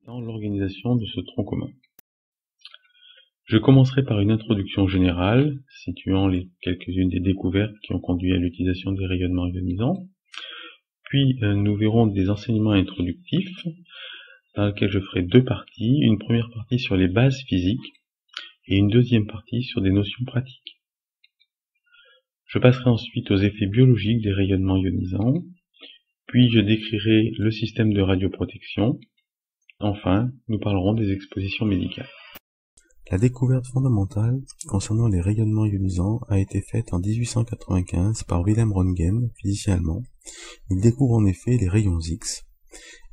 dans l'organisation de ce tronc commun. Je commencerai par une introduction générale, situant quelques-unes des découvertes qui ont conduit à l'utilisation des rayonnements ionisants. Puis nous verrons des enseignements introductifs, dans lesquels je ferai deux parties, une première partie sur les bases physiques et une deuxième partie sur des notions pratiques. Je passerai ensuite aux effets biologiques des rayonnements ionisants, puis je décrirai le système de radioprotection. Enfin, nous parlerons des expositions médicales. La découverte fondamentale concernant les rayonnements ionisants a été faite en 1895 par Wilhelm Röntgen, physicien allemand. Il découvre en effet les rayons X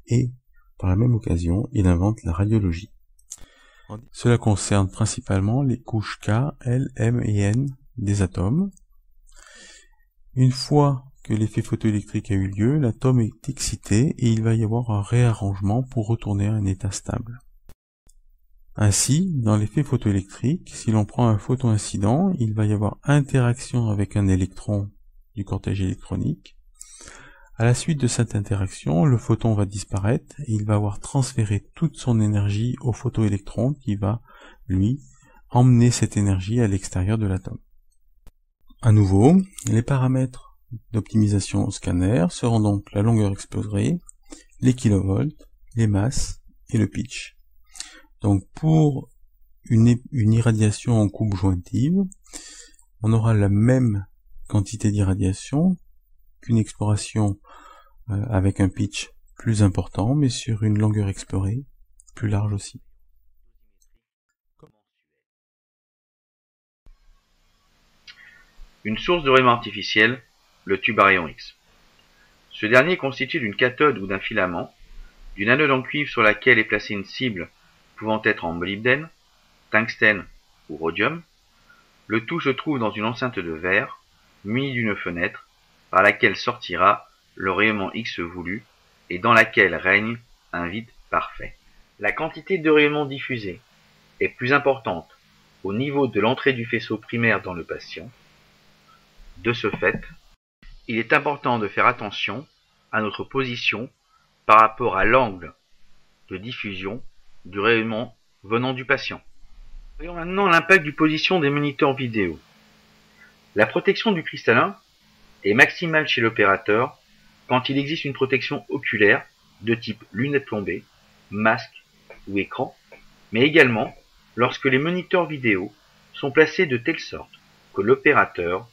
et, par la même occasion, il invente la radiologie. Cela concerne principalement les couches K, L, M et N des atomes. Une fois que l'effet photoélectrique a eu lieu, l'atome est excité et il va y avoir un réarrangement pour retourner à un état stable. Ainsi, dans l'effet photoélectrique, si l'on prend un photoincident, il va y avoir interaction avec un électron du cortège électronique. À la suite de cette interaction, le photon va disparaître et il va avoir transféré toute son énergie au photoélectron qui va, lui, emmener cette énergie à l'extérieur de l'atome. À nouveau, les paramètres d'optimisation au scanner seront donc la longueur exposée, les kilovolts, les masses et le pitch. Donc pour une irradiation en coupe jointive, on aura la même quantité d'irradiation qu'une exploration avec un pitch plus important, mais sur une longueur explorée plus large aussi. Une source de rayonnement artificiel, le tube à rayon X. Ce dernier constitue d'une cathode ou d'un filament, d'une anode en cuivre sur laquelle est placée une cible pouvant être en molybdène, tungstène ou rhodium. Le tout se trouve dans une enceinte de verre, munie d'une fenêtre, par laquelle sortira le rayonnement X voulu et dans laquelle règne un vide parfait. La quantité de rayonnement diffusé est plus importante au niveau de l'entrée du faisceau primaire dans le patient. De ce fait, il est important de faire attention à notre position par rapport à l'angle de diffusion du rayonnement venant du patient. Voyons maintenant l'impact du position des moniteurs vidéo. La protection du cristallin est maximale chez l'opérateur quand il existe une protection oculaire de type lunettes plombées, masque ou écran, mais également lorsque les moniteurs vidéo sont placés de telle sorte que l'opérateur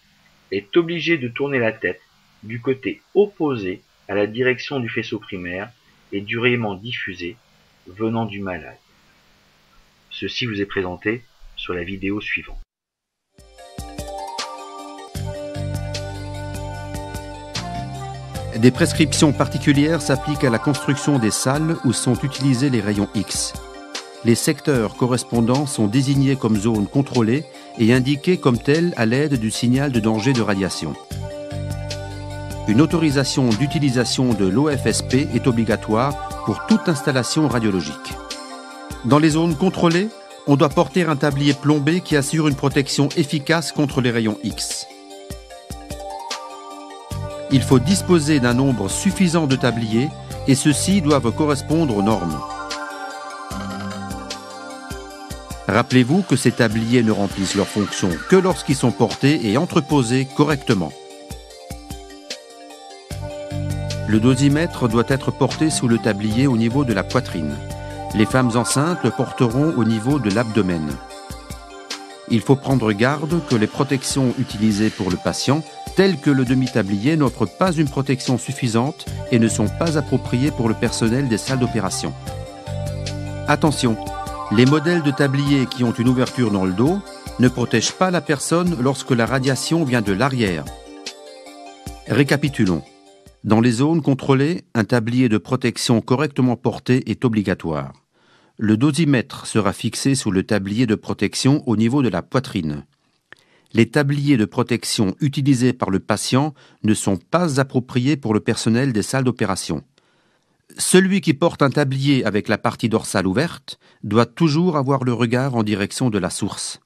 est obligé de tourner la tête du côté opposé à la direction du faisceau primaire et du rayonnement diffusé venant du malade. Ceci vous est présenté sur la vidéo suivante. Des prescriptions particulières s'appliquent à la construction des salles où sont utilisés les rayons X. Les secteurs correspondants sont désignés comme zones contrôlées et indiqués comme tels à l'aide du signal de danger de radiation. Une autorisation d'utilisation de l'OFSP est obligatoire pour toute installation radiologique. Dans les zones contrôlées, on doit porter un tablier plombé qui assure une protection efficace contre les rayons X. Il faut disposer d'un nombre suffisant de tabliers et ceux-ci doivent correspondre aux normes. Rappelez-vous que ces tabliers ne remplissent leur fonction que lorsqu'ils sont portés et entreposés correctement. Le dosimètre doit être porté sous le tablier au niveau de la poitrine. Les femmes enceintes le porteront au niveau de l'abdomen. Il faut prendre garde que les protections utilisées pour le patient, telles que le demi-tablier, n'offrent pas une protection suffisante et ne sont pas appropriées pour le personnel des salles d'opération. Attention, les modèles de tabliers qui ont une ouverture dans le dos ne protègent pas la personne lorsque la radiation vient de l'arrière. Récapitulons. Dans les zones contrôlées, un tablier de protection correctement porté est obligatoire. Le dosimètre sera fixé sous le tablier de protection au niveau de la poitrine. Les tabliers de protection utilisés par le patient ne sont pas appropriés pour le personnel des salles d'opération. Celui qui porte un tablier avec la partie dorsale ouverte doit toujours avoir le regard en direction de la source.